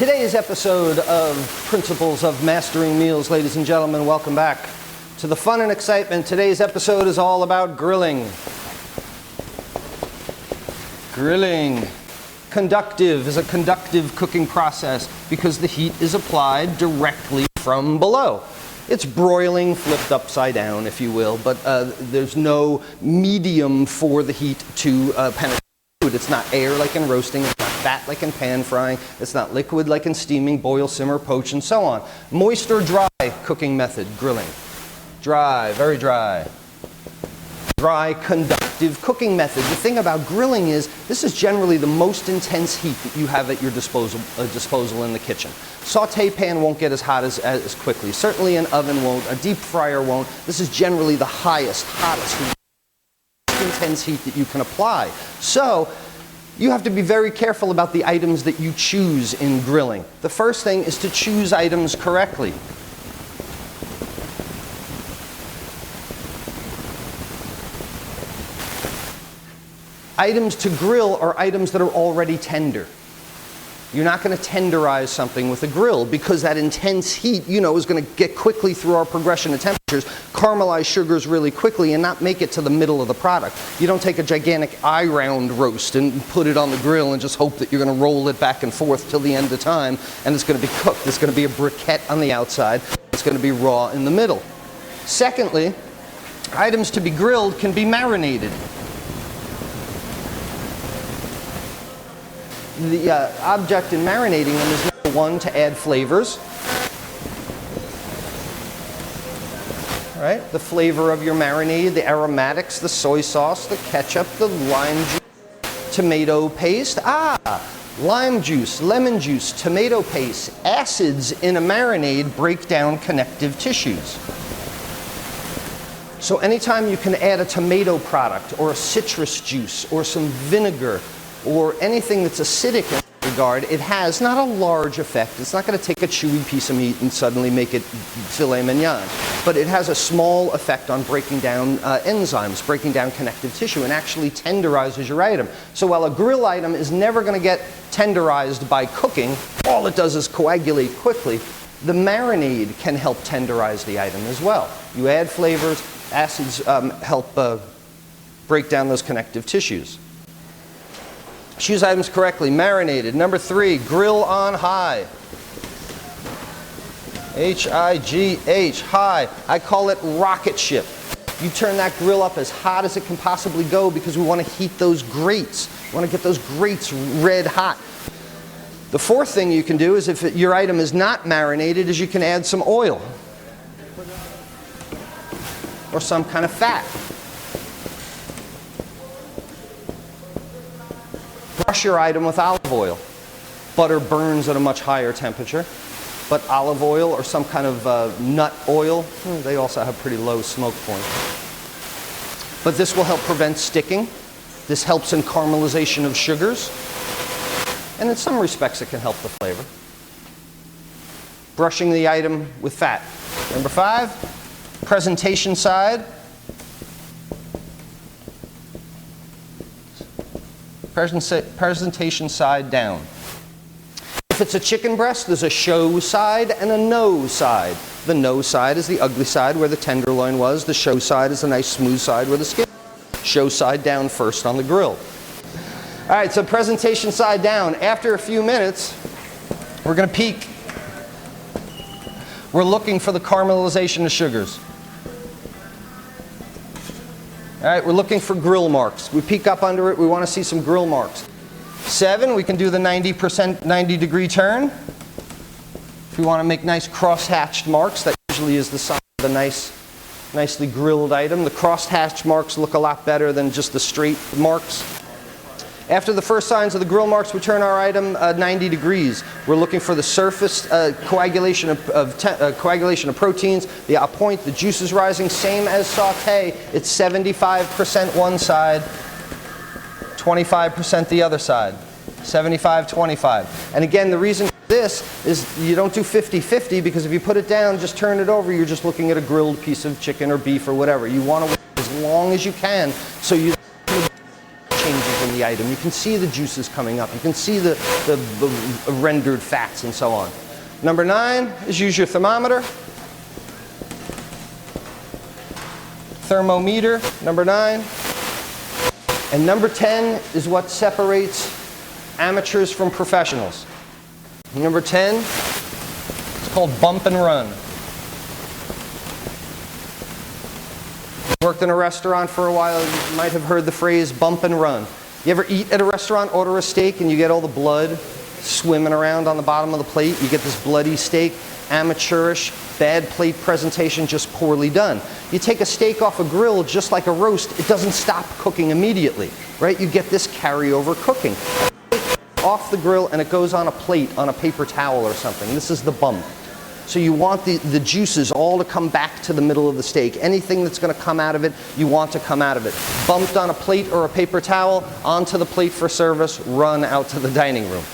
Today's episode of Principles of Mastering Meals, ladies and gentlemen, welcome back to the fun and excitement. Today's episode is all about grilling. Grilling. Conductive is a conductive cooking process because the heat is applied directly from below. It's broiling flipped upside down, if you will, but there's no medium for the heat to penetrate food. It's not air like in roasting, it's not fat like in pan frying, it's not liquid like in steaming, boil, simmer, poach, and so on. Moist or dry cooking method, grilling. Dry, very dry. Dry, conductive cooking method. The thing about grilling is this is generally the most intense heat that you have at your disposal in the kitchen. Saute pan won't get as hot as quickly. Certainly an oven won't. A deep fryer won't. This is generally the highest, hottest, most intense heat that you can apply. So you have to be very careful about the items that you choose in grilling. The first thing is to choose items correctly. Items to grill are items that are already tender. You're not going to tenderize something with a grill because that intense heat, is going to get quickly through our progression of temperatures, caramelize sugars really quickly and not make it to the middle of the product. You don't take a gigantic eye-round roast and put it on the grill and just hope that you're going to roll it back and forth till the end of time and it's going to be cooked. It's going to be a briquette on the outside. It's going to be raw in the middle. Secondly, items to be grilled can be marinated. The object in marinating them is number one, to add flavors. Right? The flavor of your marinade, the aromatics, the soy sauce, the ketchup, the lime juice, tomato paste. Lime juice, lemon juice, tomato paste, acids in a marinade break down connective tissues. So anytime you can add a tomato product or a citrus juice or some vinegar or anything that's acidic in that regard, it has not a large effect. It's not going to take a chewy piece of meat and suddenly make it filet mignon. But it has a small effect on breaking down enzymes, breaking down connective tissue, and actually tenderizes your item. So while a grill item is never going to get tenderized by cooking, all it does is coagulate quickly, the marinade can help tenderize the item as well. You add flavors, acids help break down those connective tissues. Choose items correctly. Marinated. Number 3, grill on high. H-I-G-H, high. I call it rocket ship. You turn that grill up as hot as it can possibly go because we want to heat those grates. We want to get those grates red hot. The fourth thing you can do is, if your item is not marinated, is you can add some oil or some kind of fat. Brush your item with olive oil. Butter burns at a much higher temperature, but olive oil or some kind of nut oil, they also have pretty low smoke points. But this will help prevent sticking. This helps in caramelization of sugars. And in some respects it can help the flavor. Brushing the item with fat. Number 5, presentation side. Presentation side down. If it's a chicken breast, there's a show side and a no side. The no side is the ugly side where the tenderloin was. The show side is the nice smooth side where the skin. Show side down first on the grill. All right, so presentation side down. After a few minutes, we're going to peek. We're looking for the caramelization of sugars. All right, we're looking for grill marks. We peek up under it, we want to see some grill marks. 7, we can do the 90-degree turn. If we want to make nice cross-hatched marks, that usually is the sign of a nicely grilled item. The cross-hatched marks look a lot better than just the straight marks. After the first signs of the grill marks, we turn our item 90 degrees. We're looking for the surface coagulation of proteins, the point, the juices rising, same as saute. It's 75% one side, 25% the other side. 75-25. And again, the reason for this is you don't do 50-50 because if you put it down, just turn it over, you're just looking at a grilled piece of chicken or beef or whatever. You want to wait as long as you can so you changes in the item. You can see the juices coming up. You can see the rendered fats and so on. Number 9 is use your thermometer. Thermometer, number 9. And number 10 is what separates amateurs from professionals. Number 10, it's called bump and run. Worked in a restaurant for a while, you might have heard the phrase bump and run. You ever eat at a restaurant, order a steak, and you get all the blood swimming around on the bottom of the plate? You get this bloody steak, amateurish, bad plate presentation, just poorly done. You take a steak off a grill, just like a roast, it doesn't stop cooking immediately, right? You get this carryover cooking. Off the grill and it goes on a plate, on a paper towel or something. This is the bump. So you want the juices all to come back to the middle of the steak. Anything that's going to come out of it, you want to come out of it. Bumped on a plate or a paper towel, onto the plate for service, run out to the dining room.